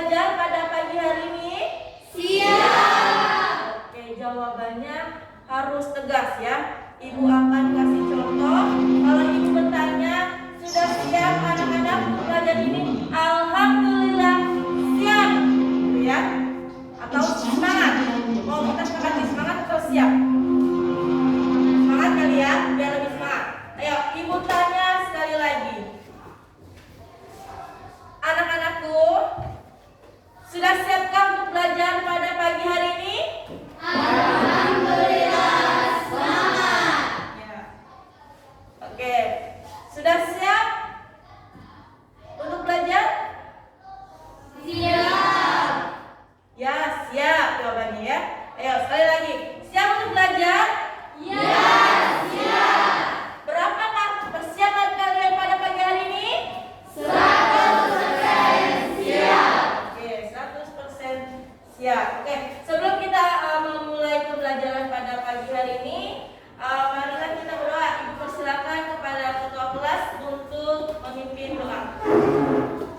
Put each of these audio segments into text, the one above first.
belajar pada pagi hari ini? Siap. Oke, jawabannya harus tegas ya. Ibu akan kasih contoh. Kalau ibu bertanya, sudah siap anak-anak untuk belajar ini? Alhamdulillah siap, gitu ya. Atau semangat. Mau kita sepakati semangat atau siap? Semangat kali ya, biar lebih semangat. Ayo, ibu tanya sekali lagi. Anak-anakku, sudah siapkah untuk belajar pada pagi hari ini? Alhamdulillah, semangat. Ya. Oke, sudah siap untuk belajar? Siap. Ya, siap jawabannya ya. Ayo, sekali lagi. Siap untuk belajar? Ya, siap. Berapakah persiapan kalian pada pagi hari ini? 100% siap. Oke, 100% siap. Oke, sebelum kita memulai pembelajaran pada pagi hari ini, marilah kita berdoa. Ibu persilakan kepada ketua kelas untuk memimpin doa.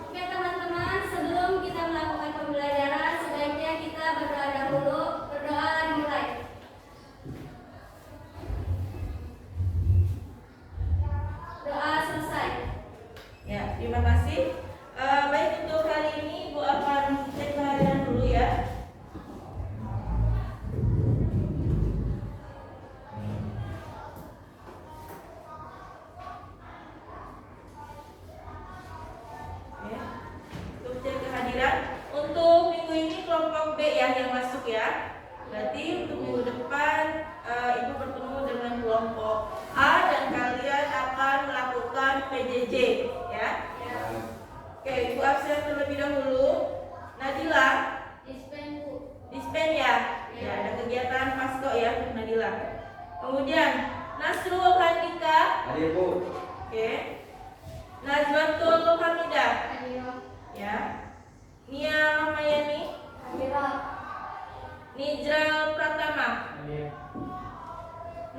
Oke teman-teman, sebelum kita melakukan pembelajaran, sebaiknya kita berdoa dahulu. Berdoa dimulai. Doa selesai. Ya, terima kasih. Baik, untuk hari ini Ibu akan cek kehadiran dulu ya. Ya, untuk cek kehadiran. Untuk minggu ini kelompok B ya yang masuk ya. Berarti untuk minggu depan Ibu bertemu dengan kelompok A dan kalian akan melakukan PJJ ya. Oke, Ibu absen terlebih dahulu. Nadila, dispen ya. Ya, ada kegiatan pasko ya untuk Nadila. Kemudian Nasrul Handika. Hadir, Bu. Oke. Najwatul Hamidah. Ya. Nia Mayani, Nijral Pratama,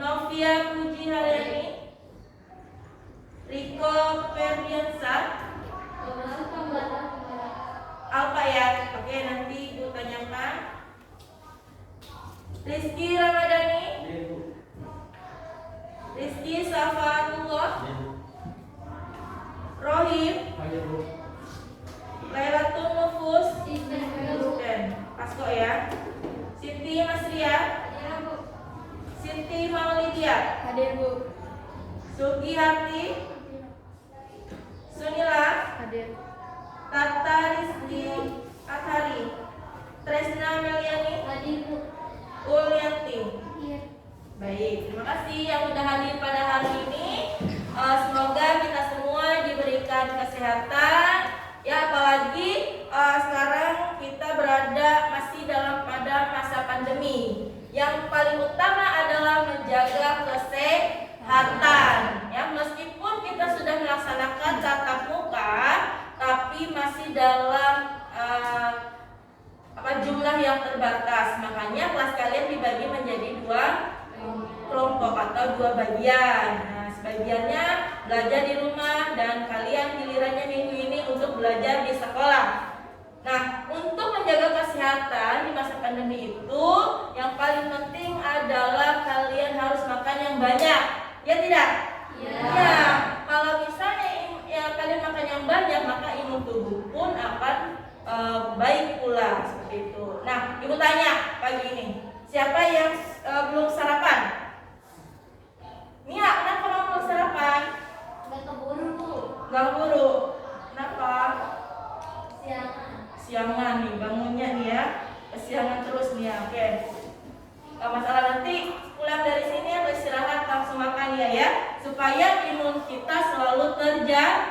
Novia Puji Haryani, Riko Ferdiansah, Alfa ya. Oke, nanti Ibu tanyakan. Rizky Ramadhani, Hadir, Bu. Rizky Safatullah, Hadir, Bu. Rohim, Hadir, Bu. Lailatul Nufus, dan Pasko ya. Siti Masria, Siti Maulidia, Hadir Bu. Sugi Hati, Sunila, Hadir. Tata Rizky Athari, Tresna Meliani, Hadir Bu. Ulyanti. Iya. Baik, terima kasih yang sudah hadir pada hari ini. Semoga kita semua diberikan kesehatan. Ya, apalagi sekarang kita masih pada masa pandemi. Yang paling utama adalah menjaga kesehatan. Ya, meskipun kita sudah melaksanakan tatap muka, tapi masih dalam jumlah yang terbatas. Makanya kelas kalian dibagi menjadi 2 kelompok atau 2 bagian. Nah, sebagiannya belajar di rumah dan kalian gilirannya minggu ini untuk belajar di sekolah. Nah, untuk menjaga kesehatan di masa pandemi itu yang paling penting adalah kalian harus makan yang banyak. Ya tidak? Ya, kalau misalnya kalian makan yang banyak, maka imun tubuh pun akan baik pula seperti itu. Nah, Ibu tanya pagi ini, siapa yang belum sarapan? Nia, kenapa kamu belum sarapan? Nggak keburu Bu. Gak buru. Kenapa? Siangan. Nih bangunnya nih ya. Kesiangan terus nih ya. Oke. Gak masalah, nanti pulang dari sini atau istirahat langsung makan ya, supaya imun kita selalu terjaga.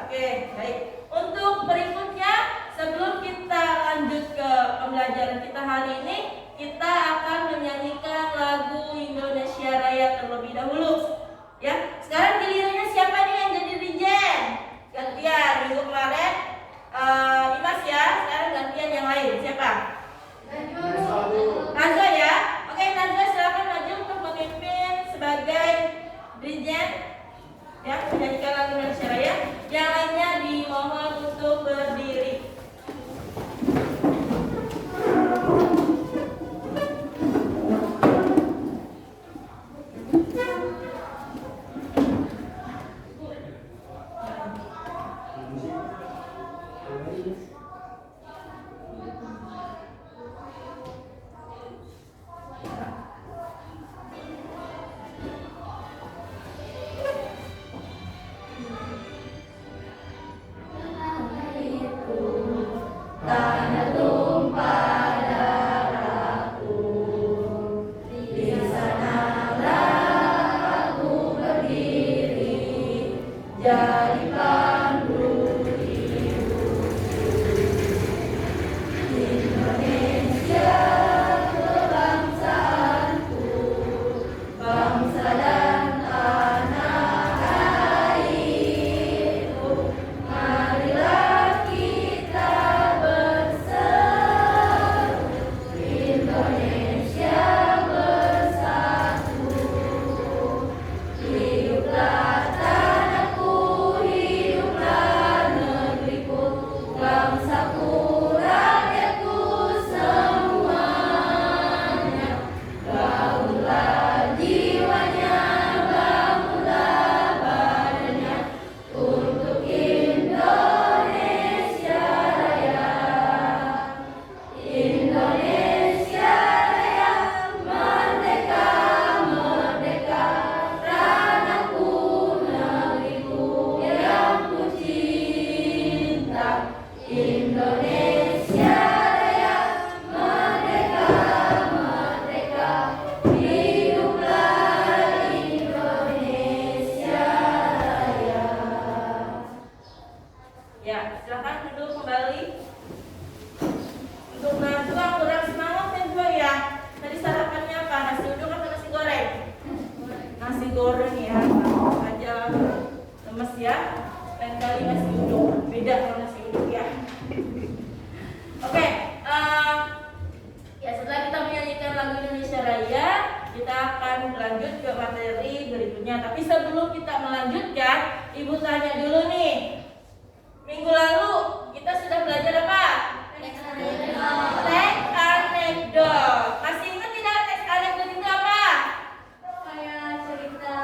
Oke, baik. Untuk berikutnya, sebelum kita lanjut ke pembelajaran kita hari ini, kita akan menyanyikan lagu Indonesia Raya terlebih dahulu. Ya, sekarang gilirannya siapa nih yang jadi dirjen? Gantian minggu kemarin Imas ya, sekarang gantian yang lain. Siapa? Najwa ya. Oke, Najwa silakan maju untuk memimpin sebagai dirjen. Ya, menyanyikan lagu Indonesia Raya. Yang lainnya dimohon untuk berdiri. jadi pandu Indonesia kebangsaanku, bangsa dan tanah airku. Marilah kita berseru, Indonesia bersatu. Hiduplah tanahku, hiduplah negeriku, bangsaku, rakyatku semuanya. Bangunlah jiwanya, bangunlah badannya untuk Indonesia Raya. Indonesia Raya, merdeka, merdeka, tanahku, negeriku yang ku cinta. Indonesia Raya, merdeka, merdeka, hiduplah Indonesia Raya. Ya, silakan duduk kembali. Untuk Najwa kurang semangat Najwa ya. Tadi sarapannya apa? Nasi uduk atau nasi goreng? Nasi goreng ya. Langsung aja lemes ya. Lain kali nasi uduk. Beda kalau nasi uduk ya. Oke, ya setelah kita menyanyikan lagu Indonesia Raya, kita akan lanjut ke materi berikutnya. Tapi sebelum kita melanjutkan, Ibu tanya dulu nih. Minggu lalu kita sudah belajar apa? Teks anekdot. Masih ingat tidak teks anekdot itu apa? Kayak cerita,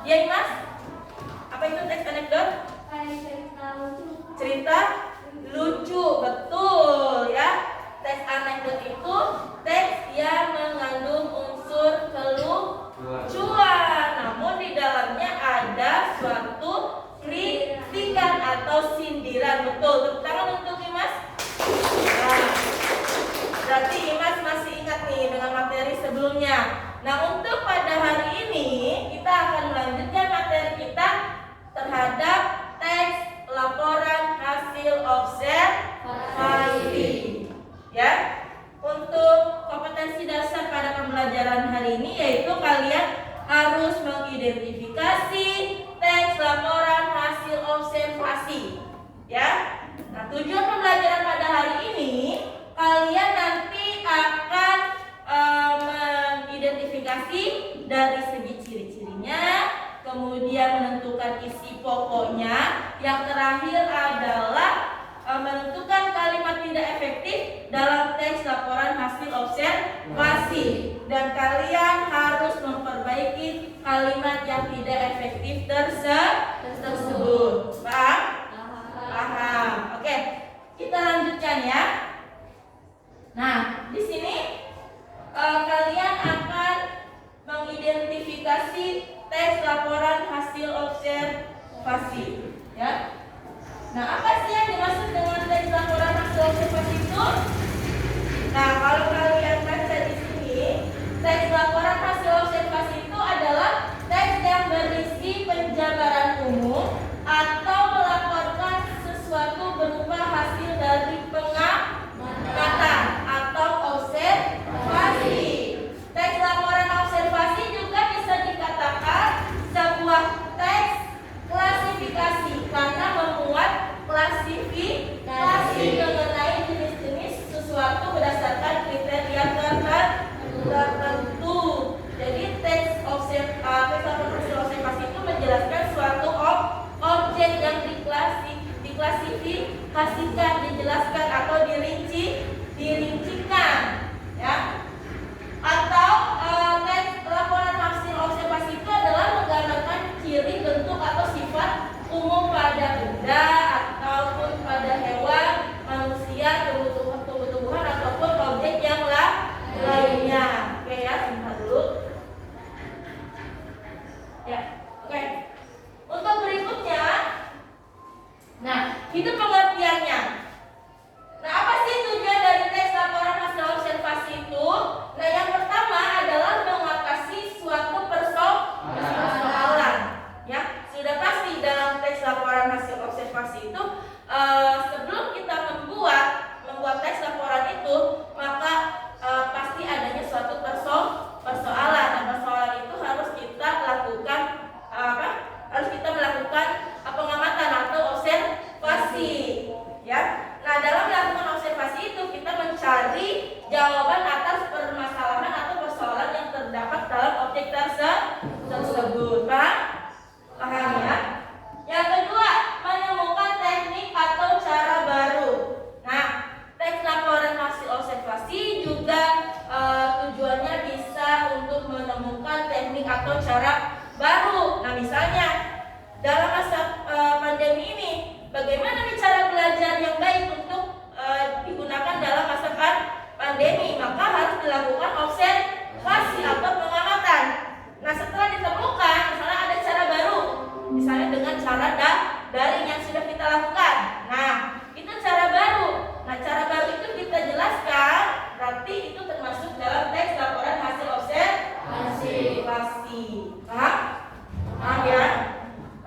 Ya Mas? Apa itu teks anekdot? kayak cerita lucu. Cerita lucu, betul ya. Teks anekdot itu teks yang mengandung unsur kelucuan, namun di dalamnya ada suatu kritikan atau sindiran. Betul, tepuk tangan untuk Imas. Nah, berarti Imas masih ingat nih dengan materi sebelumnya. Nah, untuk pada hari ini kita akan melanjutkan materi kita terhadap teks laporan hasil observasi. Ya, untuk kompetensi dasar pada pembelajaran hari ini yaitu kalian harus mengidentifikasi teks laporan hasil observasi. Ya, nah tujuan pembelajaran pada hari ini kalian nanti akan mengidentifikasi dari segi ciri-cirinya, kemudian menentukan isi pokoknya, yang terakhir adalah menentukan kalimat tidak efektif dalam teks laporan hasil observasi, dan kalian harus memperbaiki kalimat yang tidak efektif tersebut. Paham? Paham. Oke, kita lanjutkan ya. Nah, di sini kalian akan mengidentifikasi teks laporan hasil observasi, ya. Nah, apa sih yang dimaksud dengan teks laporan hasil observasi itu? Nah, kalau kalian baca di sini, teks laporan hasil observasi itu adalah teks yang berisi penjabaran umum atau melaporkan sesuatu berupa hasil dari pengamatan atau observasi. Teks laporan observasi juga bisa dikatakan sebuah teks klasifikasi karena memuat klasifikasi mengenai jenis-jenis sesuatu berdasarkan kriteria tertentu.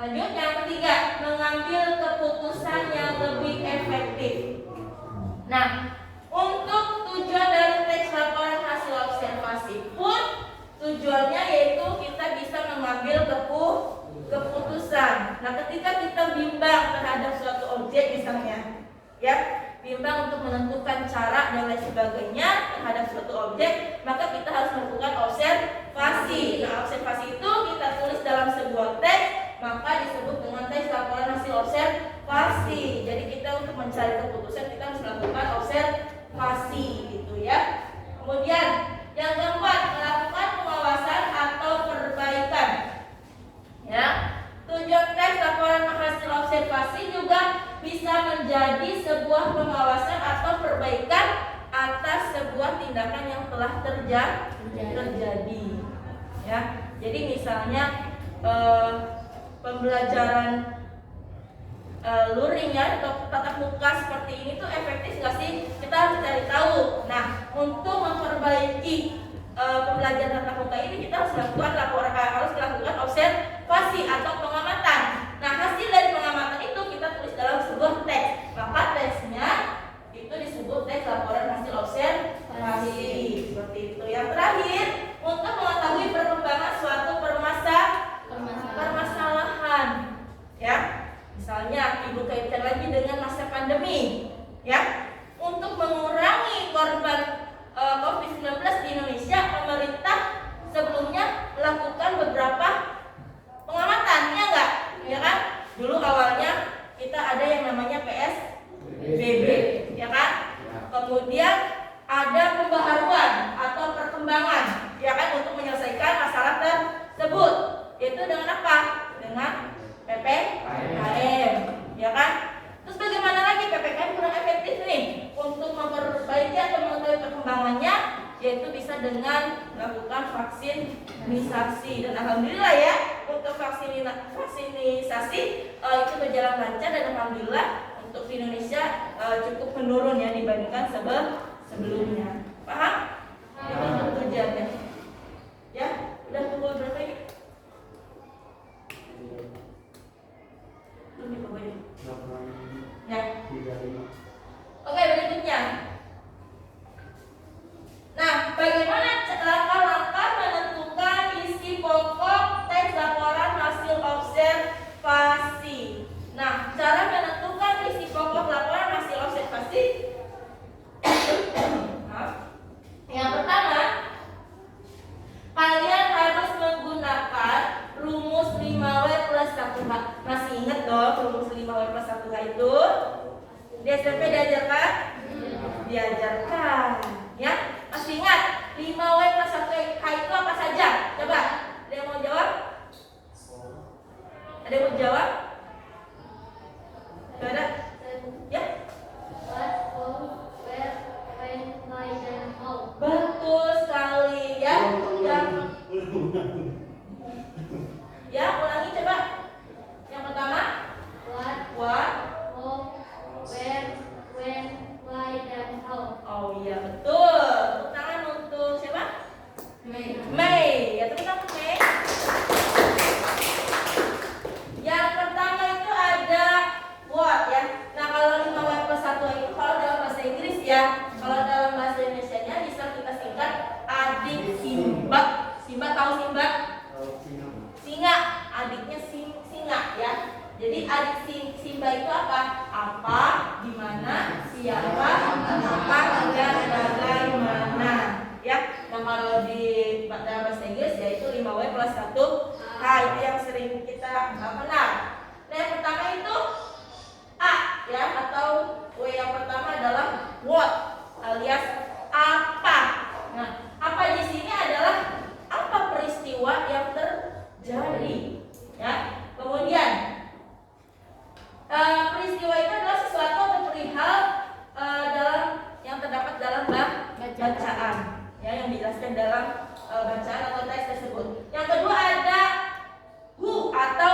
Lanjut, yang ketiga, mengambil keputusan yang lebih efektif. Nah, untuk tujuan dari teks laporan hasil observasi pun tujuannya yaitu kita bisa mengambil keputusan. Nah, ketika kita bimbang terhadap suatu objek misalnya, ya, bimbang untuk menentukan cara dan lain sebagainya terhadap suatu objek, maka kita harus melakukan observasi. Nah, observasi itu kita tulis dalam sebuah teks, maka disebut dengan teks laporan hasil observasi. Jadi kita untuk mencari keputusan kita harus melakukan observasi, gitu ya. Kemudian yang keempat, melakukan pengawasan atau perbaikan. Ya, tujuan teks laporan hasil observasi juga bisa menjadi sebuah pengawasan atau perbaikan atas sebuah tindakan yang telah terjadi. Ya, jadi misalnya pembelajaran luring ya atau tatap muka seperti ini tuh efektif nggak sih? Kita harus cari tahu. Nah, untuk memperbaiki pembelajaran tatap muka ini kita harus melakukan observasi atau pengamatan. Nah, hasil dari pengamatan itu kita tulis dalam sebuah teks. Maka teksnya itu disebut teks laporan hasil observasi. Seperti itu. Yang terakhir, untuk mengetahui perkembangan suatu permasalahan. Ya. Misalnya ibu kaitkan lagi dengan masa pandemi, ya. Untuk mengurangi korban COVID-19 di Indonesia, pemerintah sebelumnya melakukan beberapa pengamatan, ya enggak? Ya kan? Dulu awalnya kita ada yang namanya PSBB, ya kan? Kemudian ada pembaharuan atau perkembangan, ya kan, untuk menyelesaikan masalah tersebut. Itu dengan apa? Dengan PPKM, ya kan? Terus bagaimana lagi PPKM kurang efektif nih untuk memperbaiki atau mengetahui perkembangannya, yaitu bisa dengan melakukan vaksinisasi. Dan alhamdulillah ya, untuk vaksinisasi itu berjalan lancar dan alhamdulillah untuk di Indonesia cukup menurun ya dibandingkan sebelumnya. Paham? Itu tujuannya. Ya, udah pukul berapa ini? Belum di bawah ini. Ya. Oke, berikutnya. Nah, bagaimana langkah-langkah menentukan isi pokok teks laporan hasil observasi? Nah, cara menentukan isi pokok laporan hasil observasi. Yang pertama, kalian harus menggunakan rumus 5W plus 1H. Masih ingat dong rumus 5W plus 1H itu? Di SMP diajarkan? Diajarkan, ya? Masih ingat 5W plus 1H itu apa saja? Coba, ada yang mau jawab? Ada yang mau jawab? Ada? Ya? Betul sekali ya. Ya, ulangi coba. Yang pertama, what, where, when, why, dan how. Oh iya, betul. Tepuk tangan untuk siapa? Mei. Ya, tepuk tangan untuk Mei. Yang pertama itu ada what ya. Nah, kalau 5W plus 1 itu kalau dalam bahasa Inggris ya. Kalau dalam bahasa Indonesianya bisa kita singkat adik Simbak. Simbak tahu Simbak? Singa, adiknya singa ya. Jadi adik Simba itu apa? Apa, di mana, siapa, kenapa, dan bagaimana. Ya. Nah, kalau di dalam bahasa Inggris yaitu 5W plus 1H itu yang sering kita kenal. Nah, yang pertama itu A ya, atau W yang pertama adalah what alias apa. Nah, apa di sini adalah apa peristiwa yang terjadi ya. Kemudian peristiwa itu adalah sesuatu atau perihal dalam yang terdapat dalam bacaan ya, yang dijelaskan dalam bacaan atau teks tersebut. Yang kedua ada who atau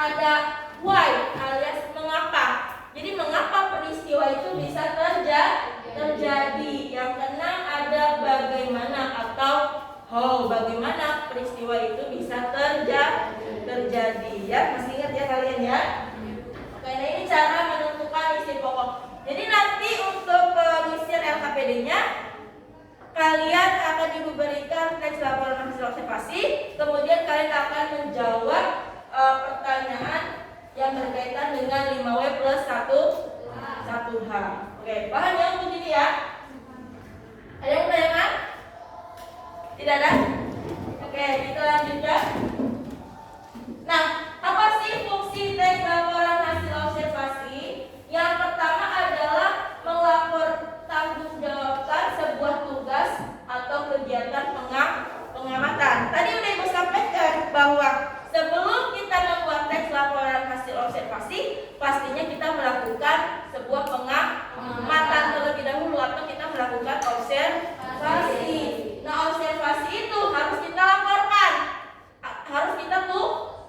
ada why alias mengapa. Jadi mengapa peristiwa itu bisa terjadi. Yang keenam ada bagaimana atau how, bagaimana peristiwa itu bisa terjadi. Ya, masih ingat ya kalian ya? Oke, nah ini cara menentukan isi pokok. Jadi nanti untuk pengisian LKPD-nya kalian akan diberikan teks laporan hasil observasi, kemudian kalian akan menjawab pertanyaan yang berkaitan dengan 5W plus 1H. Oke, paham ya untuk ini ya? Ada yang bertanya? Tidak ada? Oke, kita lanjut ya. Nah, apa sih fungsi teks laporan hasil observasi? Yang pertama adalah melapor tanggung jawabkan sebuah tugas atau kegiatan pengamatan. Tadi udah Ibu sampaikan bahwa sebelum kita membuat teks laporan hasil observasi, pastinya kita melakukan sebuah pengamatan terlebih dahulu atau kita melakukan observasi. Nah, observasi itu harus kita laporkan, harus kita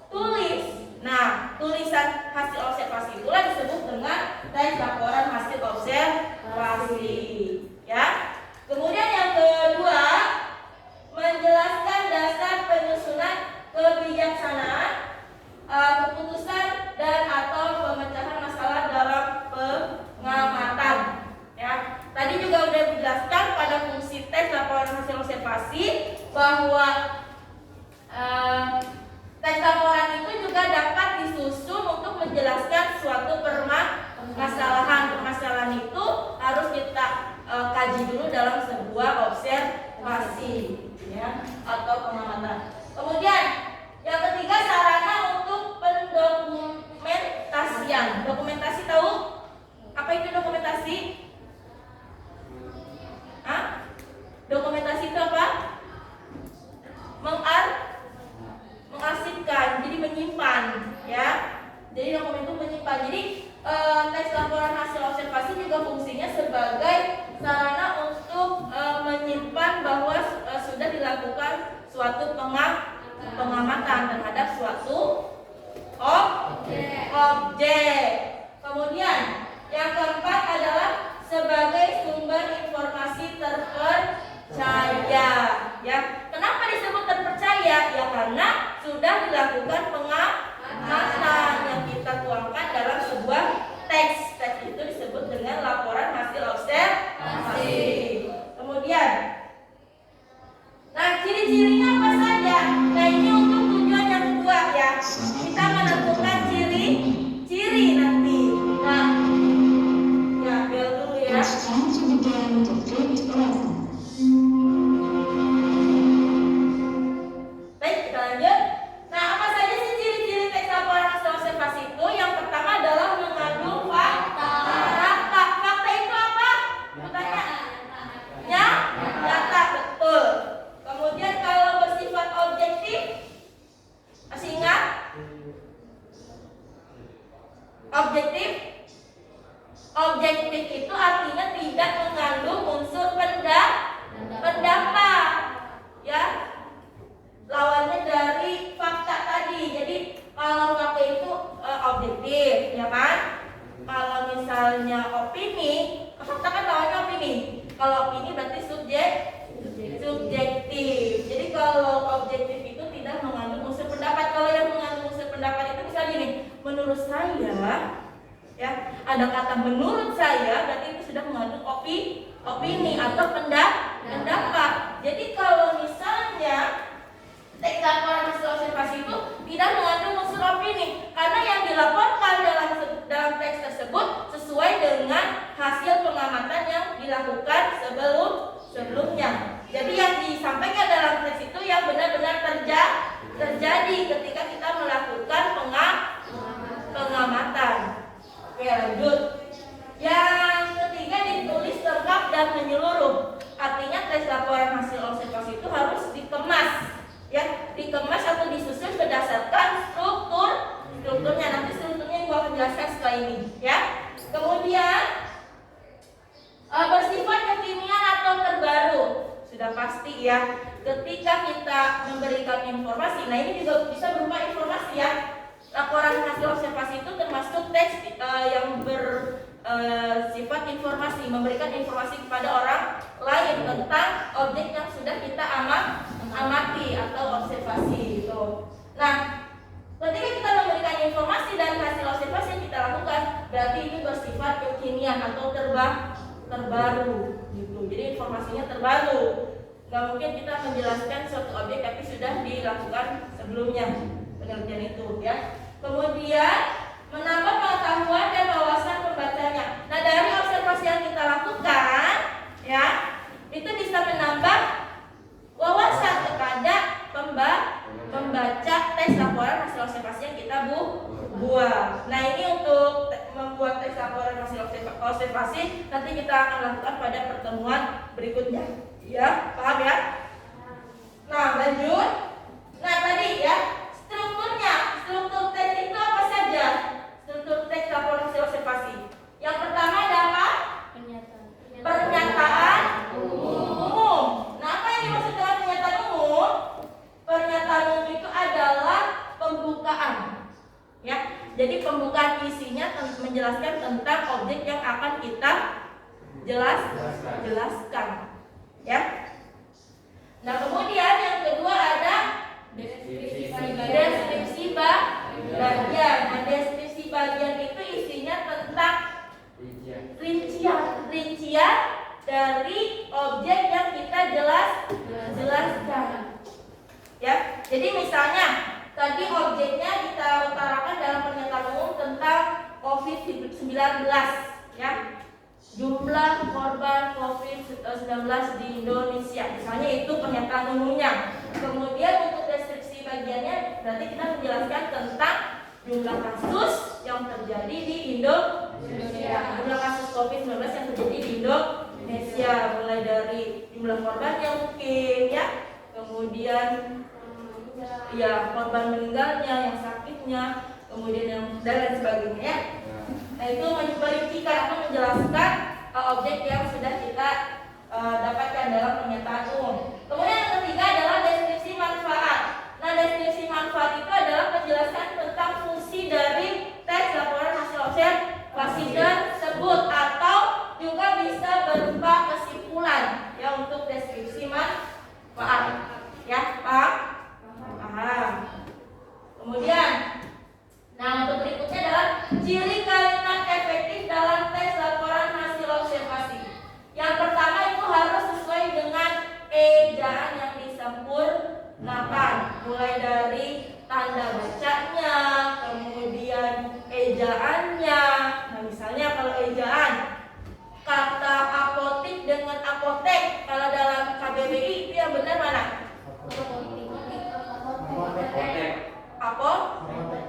tulis. Nah, tulisan hasil observasi itulah disebut dengan teks laporan hasil observasi. Ya. Kemudian yang kedua, menjelaskan dasar penyusunan kebijaksanaan, keputusan dan atau pemecahan masalah dalam pengamatan. Ya, tadi juga sudah dijelaskan pada fungsi teks laporan hasil observasi bahwa teks laporan itu juga dapat disusun untuk menjelaskan suatu permasalahan. Permasalahan itu harus kita kaji dulu dalam sebuah observasi, ya, atau pengamatan. Kemudian yang ketiga, sarana untuk pendokumentasian. Dokumentasi tahu? Apa itu dokumentasi? Hah? Dokumentasi itu apa? Mengarsipkan, jadi menyimpan, ya. Jadi dokumen itu menyimpan. Jadi teks laporan hasil observasi juga fungsinya sebagai sarana untuk menyimpan bahwa sudah dilakukan suatu pengamatan terhadap suatu objek. Kemudian yang keempat adalah sebagai sumber informasi terpercaya. Ya, kenapa disebut terpercaya? Ya karena sudah dilakukan pengamatan yang kita tuangkan dalam sebuah teks. Teks itu disebut dengan laporan hasil observasi. Kemudian, nah ciri-cirinya apa saja? Nah ini untuk tujuan yang kedua ya. Kita menentukan ciri-ciri nanti. Nah, ya bel dulu ya. Baik, kita lanjut. Nah, apa saja sih ciri-ciri teks laporan hasil observasi itu? Yang pertama adalah mengandung fakta. Fakta itu apa? Bertanya. Ya, data, betul. Kemudian kalau bersifat objektif, masih ingat? Objektif itu artinya tidak mengandung unsur pendapat, ya. Lawannya dari fakta tadi. Jadi kalau fakta itu objektif, ya kan? Kalau misalnya opini, fakta kan lawannya opini. Kalau opini berarti subjektif. Jadi kalau objektif itu tidak mengandung unsur pendapat. Kalau yang mengandung unsur pendapat itu misalnya gini, menurut saya, ya, ada kata menurut saya, berarti itu sudah mengandung opini atau pendapat. Jadi kalau misalnya teks laporan hasil observasi itu tidak mengandung unsur opini, karena yang dilaporkan dalam teks tersebut sesuai dengan hasil pengamatan yang dilakukan sebelumnya. Jadi yang disampaikan dalam teks itu yang benar-benar terjadi ketika kita melakukan pengamatan. Oke, lanjut. Yang ketiga, ditulis lengkap dan menyeluruh. Artinya teks laporan hasil observasi itu harus dikemas, ya, dikemas atau disusun berdasarkan strukturnya. Nanti strukturnya yang gua akan jelaskan setelah ini, ya. Kemudian bersifat kekinian atau terbaru. Sudah pasti ya, ketika kita memberikan informasi, nah ini juga bisa berupa informasi ya. laporan hasil observasi itu termasuk teks yang bersifat informasi, memberikan informasi kepada orang lain tentang objek yang sudah kita amati atau observasi gitu. Nah, ketika kita memberikan informasi dan hasil observasi yang kita lakukan, berarti ini bersifat kekinian atau terbaru gitu. Jadi informasinya terbaru. Gak mungkin kita menjelaskan suatu objek tapi sudah dilakukan sebelumnya penelitian itu ya. Kemudian menambah pengetahuan dan wawasan pembacanya. Nah, dari observasi yang kita lakukan ya, itu bisa menambah wawasan kepada pembaca teks laporan hasil observasi yang kita buat. Nah, ini untuk membuat teks laporan hasil observasi nanti kita akan lakukan pada pertemuan berikutnya. Ya, paham ya? Nah, lanjut. Nah, tadi ya, struktur teks itu apa saja? Struktur teks laporan hasil observasi. Yang pertama ada apa? Pernyataan umum. Nah, apa yang dimaksud dengan pernyataan umum? Pernyataan umum itu adalah pembukaan. Ya, jadi pembukaan isinya menjelaskan tentang objek yang akan kita jelaskan. Ya. Nah, kemudian yang kedua ada deskripsi bagian. Nah, deskripsi bagian itu isinya tentang rincian dari objek yang kita jelaskan. Ya. Jadi misalnya tadi objeknya kita utarakan dalam pernyataan umum tentang COVID-19 ya. Jumlah korban COVID-19 di Indonesia, misalnya itu pernyataan umumnya. Kemudian untuk deskripsi bagiannya berarti kita menjelaskan tentang jumlah kasus yang terjadi di Indonesia, jumlah kasus COVID-19 yang terjadi di Indonesia, mulai dari jumlah korbannya mungkin ya, kemudian ya korban meninggalnya, yang sakitnya, kemudian yang dan lain sebagainya ya. Nah, itu memperincikan atau menjelaskan objek yang sudah kita dapatkan dalam pernyataan umum. Kemudian yang ketiga adalah deskripsi manfaat. Nah, deskripsi manfaat itu adalah penjelasan tentang fungsi dari teks laporan hasil observasi tersebut atau juga bisa berupa kesimpulan ya untuk deskripsi manfaat. Ya, paham? Paham. Kemudian nah, untuk berikutnya adalah ciri kalimat efektif dalam teks laporan hasil observasi. Yang pertama itu harus sesuai dengan ejaan yang disempurnakan, mulai dari tanda bacanya, kemudian ejaannya. Nah, misalnya kalau ejaan kata apotik dengan apotek, kalau dalam KBBI itu yang benar mana?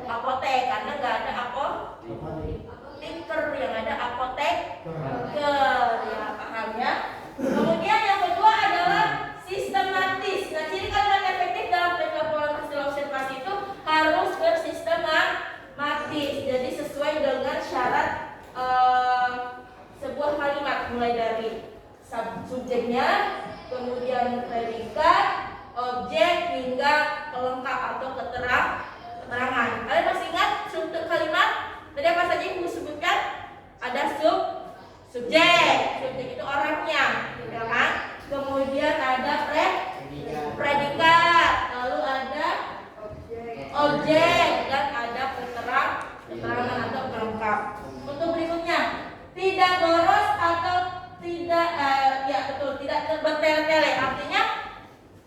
Apotek, karena nggak ada apoteker, yang ada apoteker, ya paham ya. Kemudian yang kedua adalah sistematis. Nah, ciri kalimat efektif dalam teks laporan hasil observasi itu harus bersistematis, jadi sesuai dengan syarat sebuah kalimat, mulai dari subjeknya, kemudian predikat, objek hingga pelengkap atau keterangan. Kalian masih ingat struktur kalimat? Tadi apa saja yang disebutkan? Ada subjek itu orangnya, ya kan? Kemudian ada predikat, lalu ada objek dan ada keterangan atau pelengkap. Untuk berikutnya, tidak boros atau tidak tidak bertele-tele. Artinya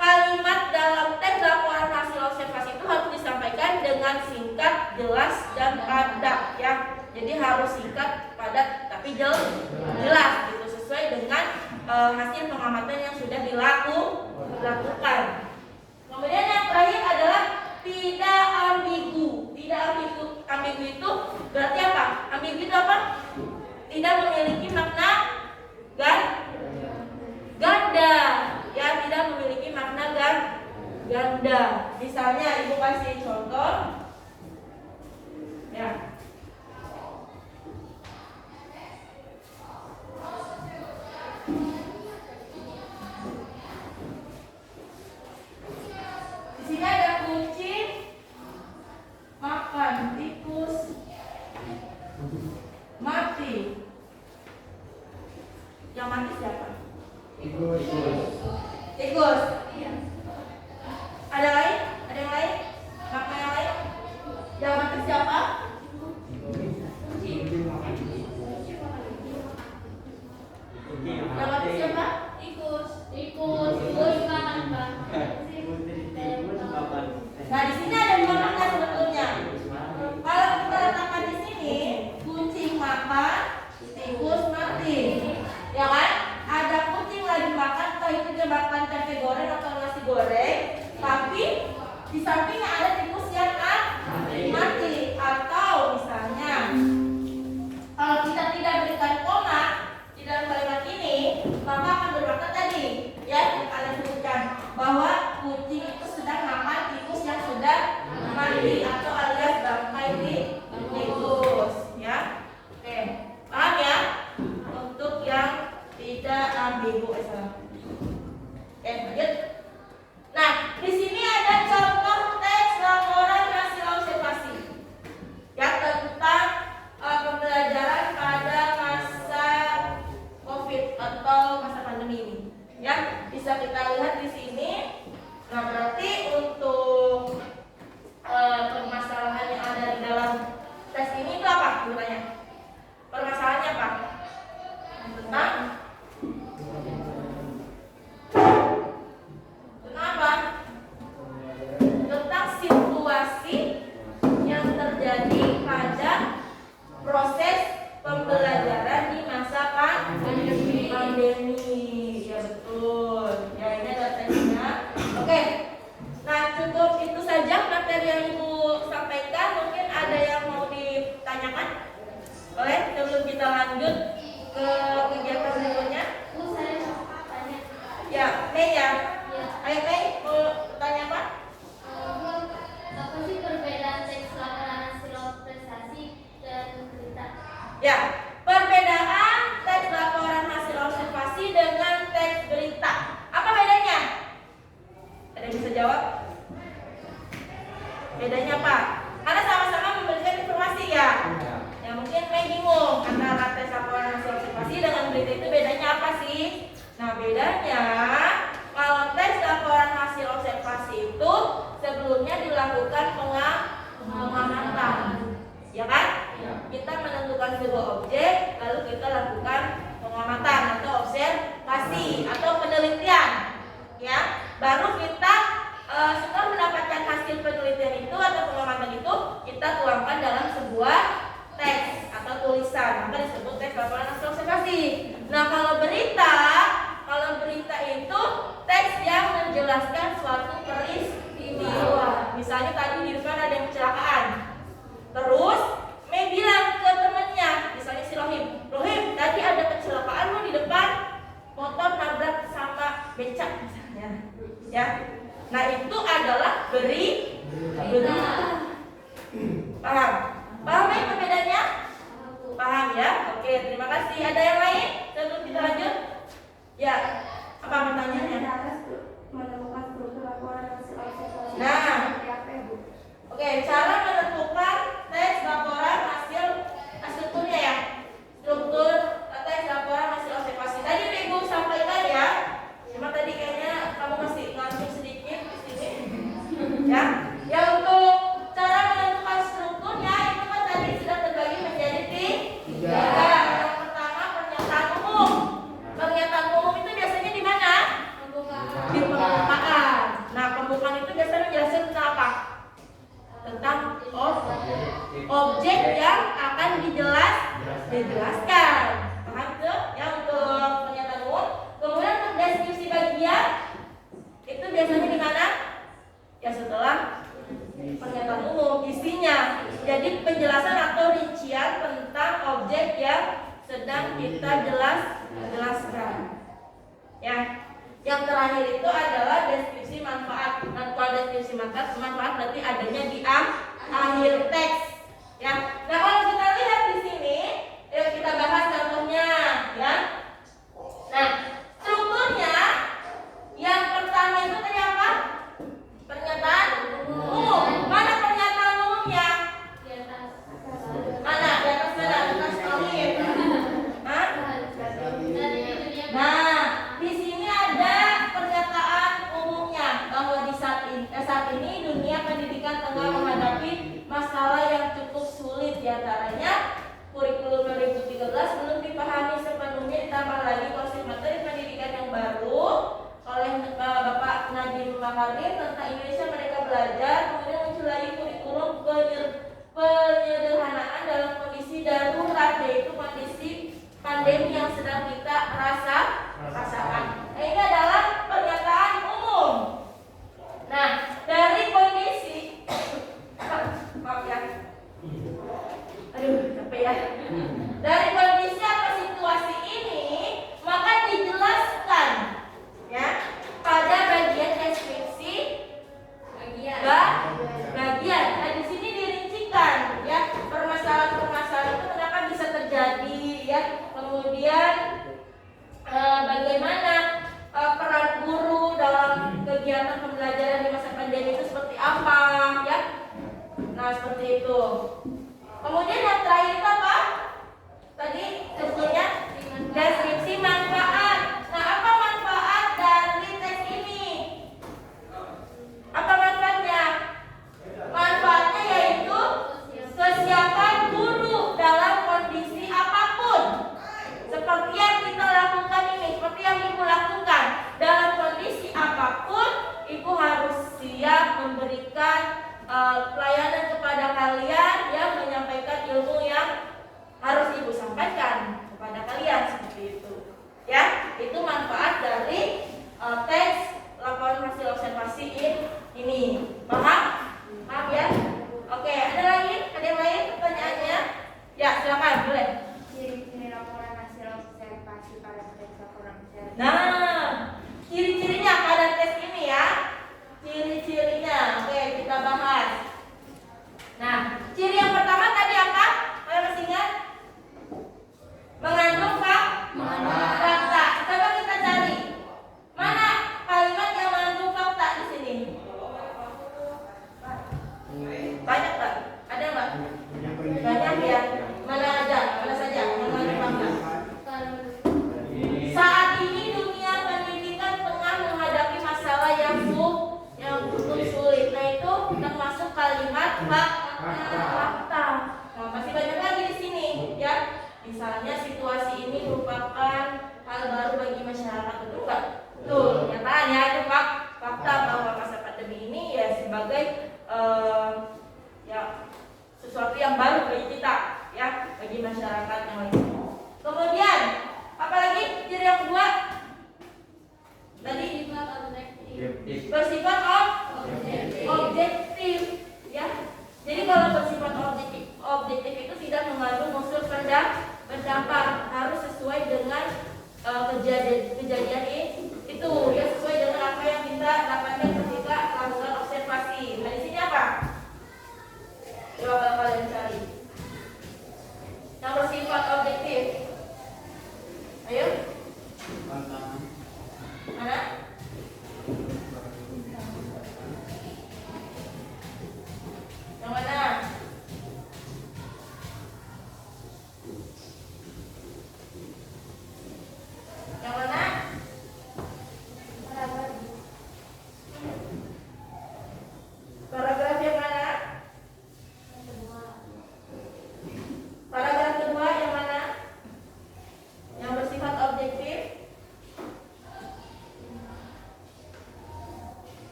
kalimat dalam teks laporan hasil observasi itu harus disampaikan dengan singkat, jelas, dan padat ya. Jadi harus singkat, padat, tapi jelas gitu, sesuai dengan hasil pengamatan yang sudah dilakukan. Kemudian yang terakhir adalah tidak ambigu. Tidak ambigu itu berarti apa? Ambigu itu apa? Tidak memiliki makna ganda. Ya, tidak memiliki makna ganda. Misalnya ibu kasih contoh ya. Di sini ada kunci makan. sebelum kita lanjut ke kegiatan berikutnya? Bu, saya mau tanya. Ya, Mei ya. Ya. Ayo Mei, mau tanya apa? Bu, apa sih perbedaan teks laporan hasil prestasi dan berita? Ya, perbedaan teks laporan hasil observasi dengan teks berita. Apa bedanya? Ada yang bisa jawab? Bedanya apa? Karena sama-sama memberikan informasi ya. Ya mungkin Mei bingung antara tes laporan hasil observasi dengan berita itu bedanya apa sih? Nah bedanya kalau tes laporan hasil observasi itu sebelumnya dilakukan pengamatan, ya kan? Kita menentukan sebuah objek lalu kita lakukan pengamatan atau observasi atau penelitian, ya. Baru kita setelah mendapatkan hasil penelitian itu atau pengamatan itu kita tuangkan dalam sebuah teks atau tulisan, maka disebut teks laporan hasil observasi. Nah kalau berita itu teks yang menjelaskan suatu peristiwa. Misalnya tadi di depan ada yang kecelakaan, terus Mei bilang ke temennya, misalnya si Rohim, tadi ada kecelakaan lo di depan, motor nabrak sama becak misalnya, ya. Nah itu adalah berita. Paham? Paham ya perbedaannya? Paham ya? Oke, terima kasih. Ada yang lain sebelum kita lanjut? Ya, apa pertanyaannya? Menemukan struktur laporan hasil observasi. Nah. Apa ya, Bu? Oke, cara menentukan teks laporan hasil strukturnya ya. Struktur teks laporan hasil observasi. Tadi udah Ibu sampaikan ya. Cuma tadi kayaknya kamu masih ngantuk sedikit di sini. Ya. Ya untuk cara menentukan strukturnya itu kan tadi sudah terbagi menjadi tiga. Yang pertama pernyataan umum. Pernyataan umum itu biasanya di mana? Di pembukaan. Nah, pembukaan itu biasanya menjelaskan tentang apa? Tentang objek yang akan dijelaskan. Paham tuh? Ya untuk pernyataan umum. Kemudian untuk deskripsi bagian itu biasanya di mana? Ya setelah pernyataan umum isinya. Jadi penjelasan atau rincian tentang objek yang sedang kita jelaskan. Ya. Yang terakhir itu adalah deskripsi manfaat. Nah, kalau deskripsi manfaat berarti adanya di akhir teks. Ya. Nah, kalau kita lihat di sini, yuk kita bahas contohnya, ya. Nah, strukturnya yang pertama itu tadi apa? Pernyataan umum. Mana pernyataan umumnya? Di atas. Mana? Di atas mana? Di atas solid. Hah? Nah, di sini ada pernyataan umumnya bahwa di saat ini dunia pendidikan tengah menghadapi masalah yang cukup sulit, diantaranya kurikulum 2013 belum dipahami sepenuhnya, ditambah lagi konsep materi pendidikan yang baru oleh Bapak Nadiem Makarim tentang Indonesia Merdeka Belajar. Kemudian muncul lagi kurikulum penyederhanaan dalam kondisi darurat, yaitu kondisi pandemi yang sedang kita rasakan. Nah, ini adalah pernyataan umum. Nah, dari kondisi maaf ya. Aduh, capek ya. Dari kondisi atau situasi ini, maka dijelaskan ya pada bagian deskripsi bagian. Nah, di sini dirincikan ya permasalahan-permasalahan itu kenapa bisa terjadi ya. Kemudian bagaimana peran guru dalam kegiatan pembelajaran di masa pandemi itu seperti apa ya. Nah, seperti itu. Kemudian yang terakhir itu apa? Tadi sebetulnya deskripsi manfaat. Nah, apa manfaat dari tes ini? Apa manfaatnya? Manfaatnya yaitu kesiapan guru dalam kondisi apapun. Seperti yang kita lakukan ini, seperti yang Ibu lakukan. Dalam kondisi apapun, Ibu harus siap memberikan pelayanan kepada kalian yang menyampaikan ilmu yang fakta. Nah, masih banyak lagi di sini ya. Misalnya situasi ini merupakan hal baru bagi masyarakat, betul nggak? Betul. Nyatanya itu fakta bahwa masa pandemi ini ya sebagai ya sesuatu yang baru bagi kita ya, bagi masyarakat yang lain. Kemudian apalagi ciri yang kedua tadi bersifat objektif ya. Jadi kalau bersifat objektif itu tidak mengandung unsur pendapat, harus sesuai dengan kejadian itu ya, sesuai dengan apa yang kita dapatkan ketika melakukan observasi. Nah, di sini apa? Coba kalian cari yang bersifat objektif. Ayo. Mana? Yang mana? Yang mana? Paragraf yang mana? Paragraf kedua yang mana? Yang bersifat objektif.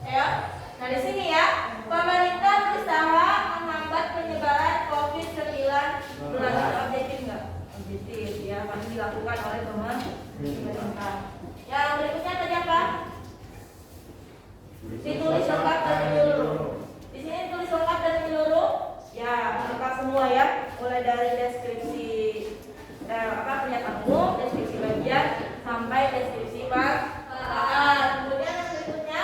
Ayo. Nah, di sini ya, pemerintah berusaha menghambat penyebaran COVID-19. Objektif enggak? Objektif ya, pasti dilakukan oleh pemerintah. Yang berikutnya tadi apa? Ditulis lengkap dan menyeluruh. Di sini tulis lengkap dan menyeluruh. Ya, lengkap semua ya, mulai dari deskripsi pernyataan umum, deskripsi bagian sampai deskripsi bahan. Kemudian yang berikutnya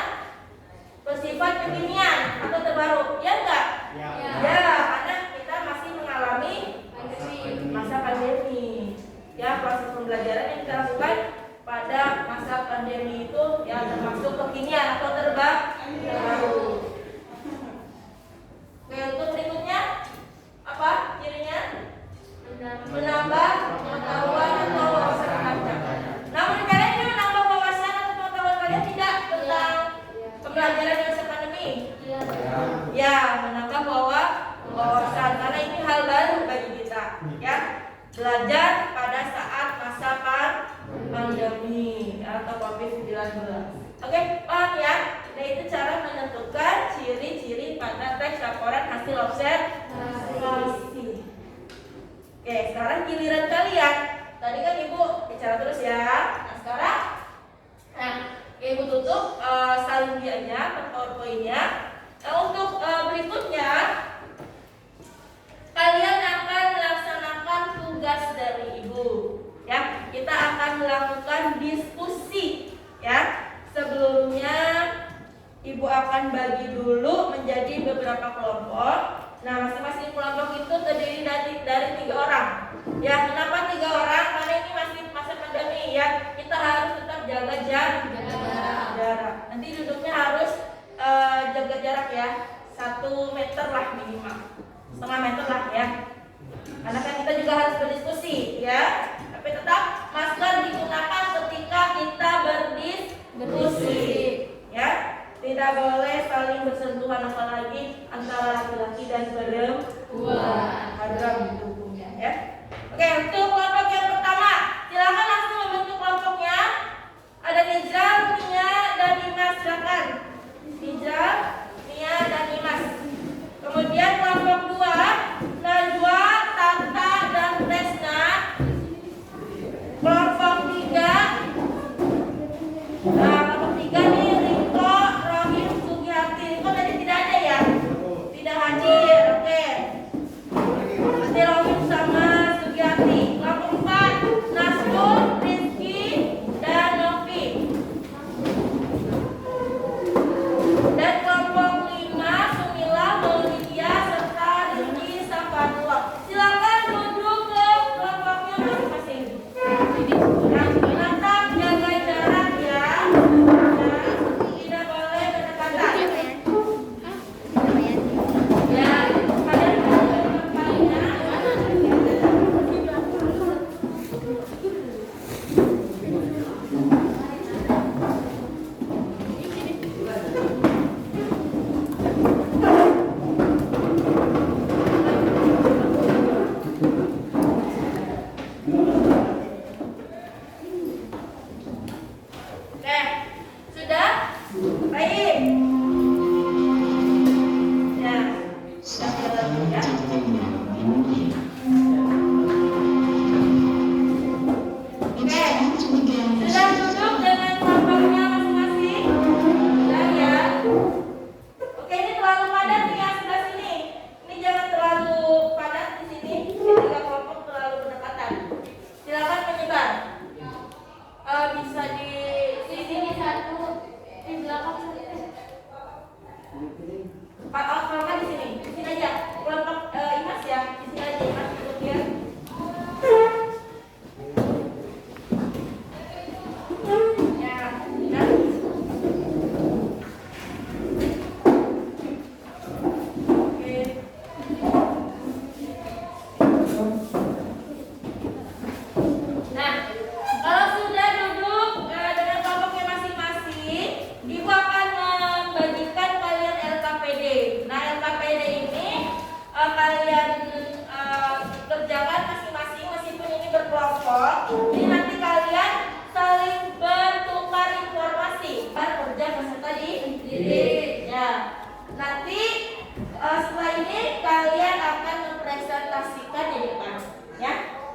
bersifat kekinian atau terbaru, ya enggak? Ya, karena kita masih mengalami masa pandemi. Ya, proses pembelajaran yang kita lakukan pada masa pandemi itu ya termasuk kekinian atau terbaru. Oke, untuk berikutnya apa cirinya? Menambah pengetahuan atau wawasan kalian. Namun kalian ini menambah wawasan atau pengetahuan kalian tidak tentang pembelajaran di masa pandemi? Ya, menambah wawasan karena ini hal baru bagi kita ya. Belajar pada saat masa pandemi atau COVID-19. Oke, paham ya? Nah, itu cara menentukan ciri-ciri pada teks laporan hasil observasi. Oke, sekarang giliran kalian. Tadi kan Ibu bicara terus ya. Nah, sekarang Ibu tutup salin dianya, PowerPoint-nya. Nah, untuk berikutnya kalian akan melaksanakan tugas dari Ibu. Ya, kita akan melakukan diskusi ya. Sebelumnya Ibu akan bagi dulu menjadi beberapa kelompok. Nah, masing-masing kelompok itu terdiri dari 3 orang. Ya, kenapa 3 orang? Karena ini masih masa pandemi ya. Kita harus tetap jaga jarak. Nanti duduknya harus jaga jarak ya. 1 meter lah minimal. 1,5 meter lah ya. Karena kan kita juga harus berdiskusi ya. Tapi tetap masker digunakan ketika kita berdiskusi ya. Tidak boleh saling bersentuhan apalagi antara laki-laki dan perempuan. Haram itu hukumnya ya. Oke, untuk kelompok yang pertama, silakan langsung membentuk kelompoknya. Ada Nijra, Nia, dan Imas, silakan. Nijra, Nia, dan Imas. Kemudian kelompok 2, Najwa, Tata, dan Tresna. Kelompok 3, kelompok 3 nih Riko, Rohim, Sugiyati. Riko tadi tidak ada ya? Tidak hadir, oke. Nanti Rohim sama Sugiyati.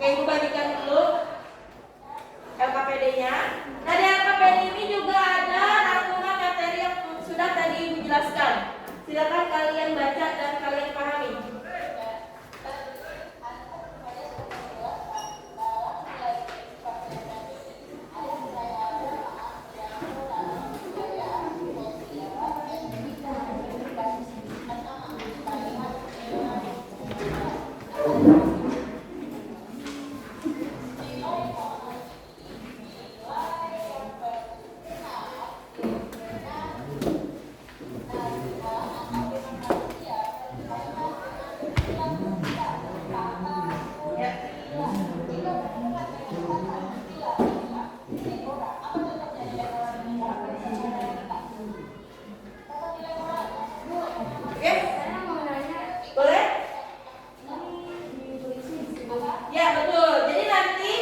Oke, Ibu bagikan dulu LKPD-nya. Nah, di LKPD ini juga ada rangkuman materi yang sudah tadi Ibu jelaskan. Silakan kalian baca dan kalian pahami. Oke? Saya mau nanya, Boleh? ditulisin. Ya, betul. Jadi nanti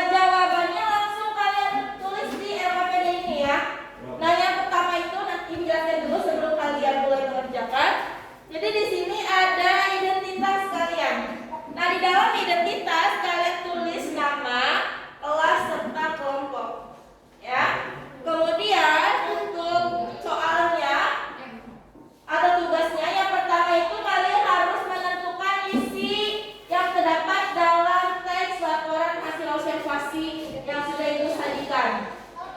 jawabannya langsung kalian tulis di LKPD ini ya. Nah, yang pertama itu nanti jelaskan dulu sebelum kalian mulai mengerjakan. Jadi di sini ada identitas kalian. Nah, di dalam identitas kalian tulis nama, kelas serta kelompok. Ya. Kemudian untuk soalnya atau tugasnya yang pertama itu kalian harus menentukan isi yang terdapat dalam teks laporan hasil observasi yang sudah Ibu sajikan.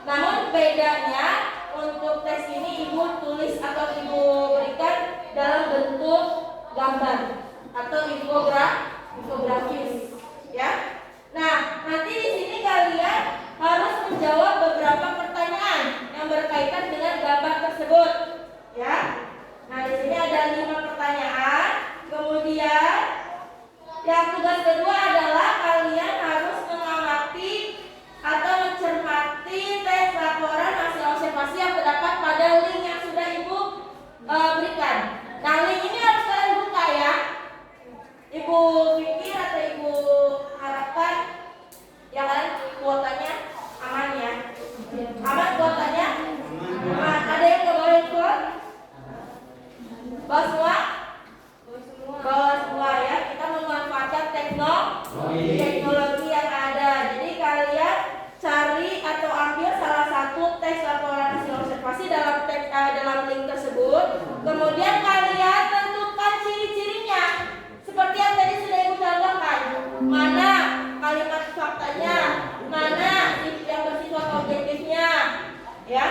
Namun bedanya untuk tes ini Ibu tulis atau Ibu berikan dalam bentuk gambar atau infografis, ya. Nah, nanti di sini kalian harus menjawab beberapa pertanyaan yang berkaitan dengan gambar tersebut, ya. Nah, di sini ada 5 pertanyaan. Kemudian yang tugas kedua adalah kalian harus mengamati atau mencermati teks laporan hasil observasi yang terdapat pada link yang sudah Ibu berikan. Nah, link ini harus kalian buka ya. Ibu pikir atau Ibu harapkan yang kalian kuotanya aman ya. Aman kuotanya? Aman. Ada yang ke bawah kuot? Bawa semua? Bawa semua ya. Kita memanfaatkan teknologi yang ada. Jadi kalian cari atau ambil salah satu teks laporan hasil observasi dalam link tersebut. Kemudian kalian tentukan ciri-cirinya. Seperti yang tadi sudah Ibu contohkan. Mana kalimat faktanya? Mana yang bersifat objektifnya? Ya.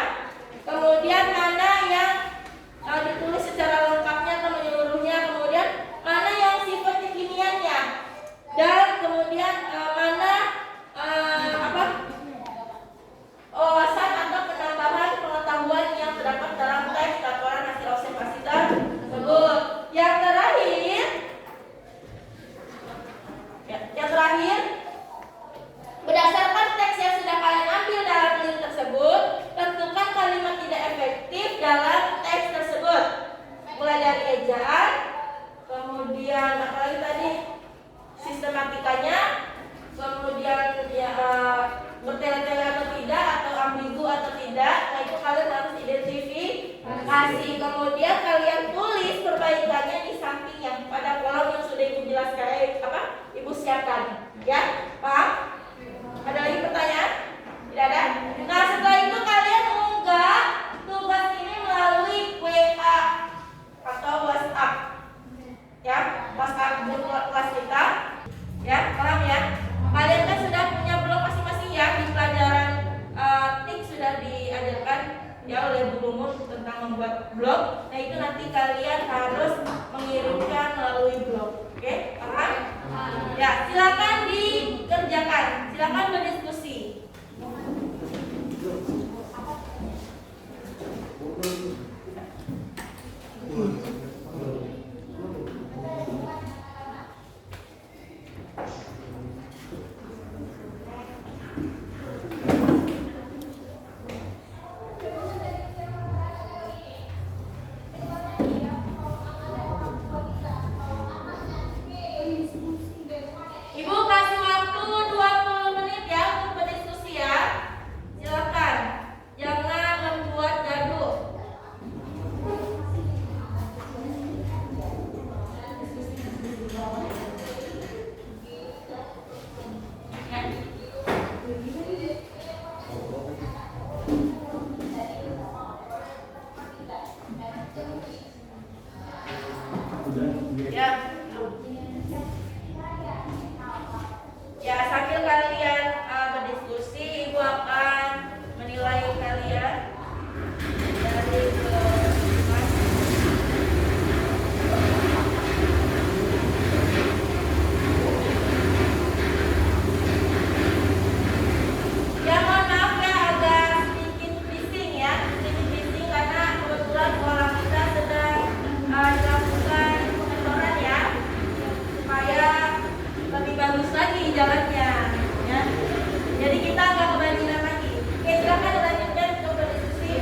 Kemudian mana yang ditulis secara lengkapnya atau menyeluruhnya, kemudian mana yang sifat kekiniannya, dan kemudian mana wawasan atau penambahan pengetahuan yang terdapat dalam teks laporan hasil observasi tersebut. Yang terakhir, berdasarkan teks yang sudah kalian ambil dalam link tersebut, tentukan kalimat tidak efektif dalam teks tersebut. Mulai dari ejaan, kemudian apalagi tadi sistematikanya, kemudian ya, bertele-tele atau tidak, atau ambigu atau tidak. Nah, itu kalian harus identifikasi. Kemudian kalian tulis perbaikannya di sampingnya pada kolom yang sudah Ibu jelaskan, Ibu siapkan. Ya, paham? Ada lagi pertanyaan? Tidak ada? Nah, setelah itu kalian unggah tugas ini melalui WA atau WhatsApp. Ya, WhatsApp grup kelas kita. Ya, paham ya? Kalian kan sudah punya blog masing-masing ya. Di pelajaran TIK sudah diajarkan ya oleh Bu Lumun tentang membuat blog. Nah, itu nanti kalian harus mengirimkan melalui blog. Oke, paham? Ya, silakan dikerjakan. Ya. Ya, sambil kalian berdiskusi, Ibu akan menilai kalian dari ya, mohon maaf ya, agak sedikit bising ya, sedikit bising karena kebetulan sekolah kita sedang dilakukan pengeboran ya, supaya lebih bagus lagi jalannya ya. Jadi kita nggak kebanjiran lagi. Oke, silakan lanjutkan untuk berdiskusi.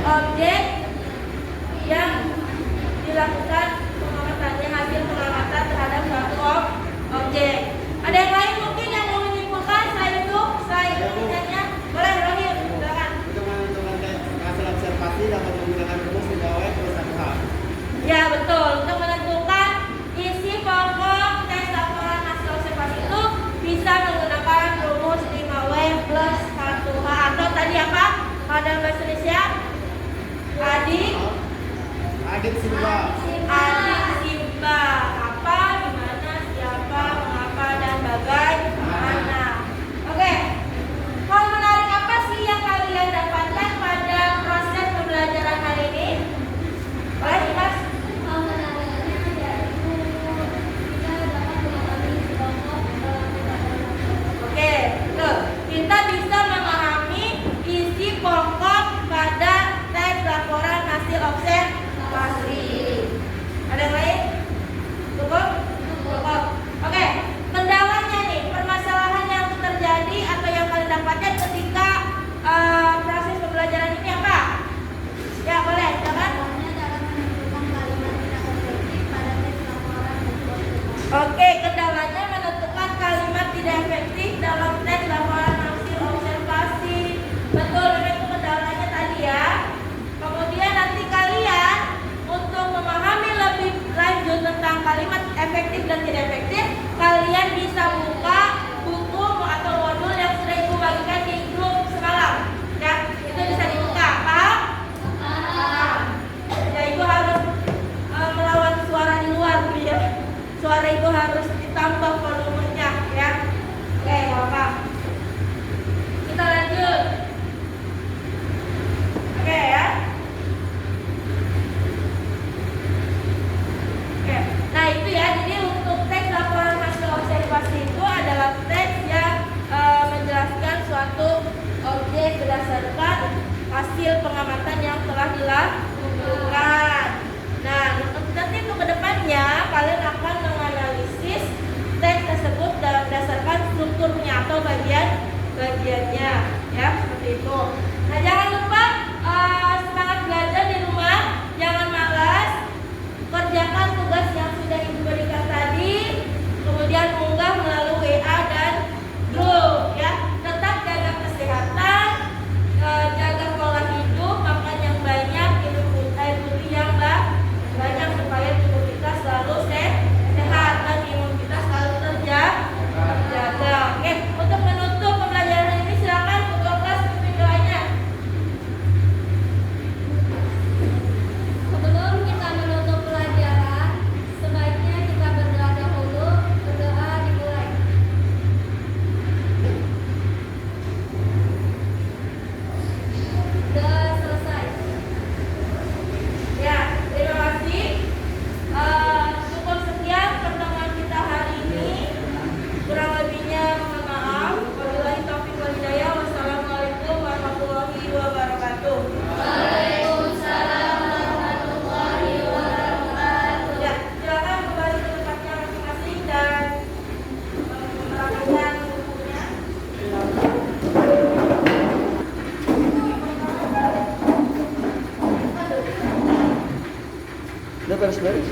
objek yang dilakukan pengamatannya, hasil pengamatan terhadap suatu objek. Ada yang lain mungkin yang mau menyimpulkan selain itu intinya? Boleh, Rohim, silakan. Untuk menentukan hasil observasi dapat menggunakan rumus 3W plus 1H. Ya betul, untuk menentukan isi pokok tes laporan hasil observasi itu bisa menggunakan rumus 5W plus 1H atau tadi apa? Pada bahasa Indonesia Adik Simba. adik Simba. Apa, dimana, siapa, mengapa, dan bagaimana. Oke, hal menarik apa sih yang kalian dapatkan pada proses pembelajaran hari ini? Boleh dibahas? Hal menariknya yaitu kita dapat memahami kelompok dalam pembelajaran. Oke, betul. Kita bisa memahami isi pokok pada tes laporan hasil observasi. Ada yang lain? Cukup? Cukup. Oke, kendalanya nih, permasalahan yang terjadi atau yang kalian dapatkan ketika proses pembelajaran ini apa? Ya, boleh, silakan. Soalnya dalam menentukan kalimat tidak efektif pada tes laporan hasil observasi. Oke, kendalanya menentukan kalimat tidak efektif dalam tes laporan hasil observasi. Betul, memang itu kendalanya tadi ya. Kemudian nanti kalian untuk memahami lebih lanjut tentang kalimat efektif dan tidak efektif, kalian bisa buka buku atau modul yang sudah Ibu bagikan di grup semalam. Ya, itu bisa dibuka. Paham? Paham. Ya, Ibu harus melawan suara di luar ya. Suara Ibu harus ditambah volumenya ya. Oke, nggak apa. Kita lanjut. Oke ya. Oke. Nah itu ya. Jadi untuk teks laporan hasil observasi itu adalah teks yang menjelaskan suatu objek berdasarkan hasil pengamatan yang telah dilakukan. Nah, nanti untuk kedepannya kalian akan menganalisis teks tersebut berdasarkan strukturnya atau bagian-bagiannya, ya seperti itu. Nah, jangan lupa semangat belajar di rumah, jangan malas, kerjakan tugas yang sudah Ibu berikan tadi, kemudian unggah melalui WA dan grup, ya. Tetap jaga kesehatan, jaga pola hidup, makan yang banyak, minum air putih yang banyak supaya tubuh kita selalu sehat dan imun kita selalu terjaga. Oke, untuk menutup pembelajaran ini silakan ketua kelas pimpin doanya. Sebelum kita menutup pelajaran, sebaiknya kita berdoa dahulu. Berdoa dimulai. Sudah selesai. Ya, terima kasih. Cukup sekian pertemuan kita hari ini. Kurang lebihnya mohon maaf. Wabillahi taufiq wal hidayah. Wassalamualaikum warahmatullahi wabarakatuh. Waalaikumsalam warahmatullahi wabarakatuh. Ya, silakan kembali ke tempatnya masing-masing dan merapikan bukunya. Udah beres-beres?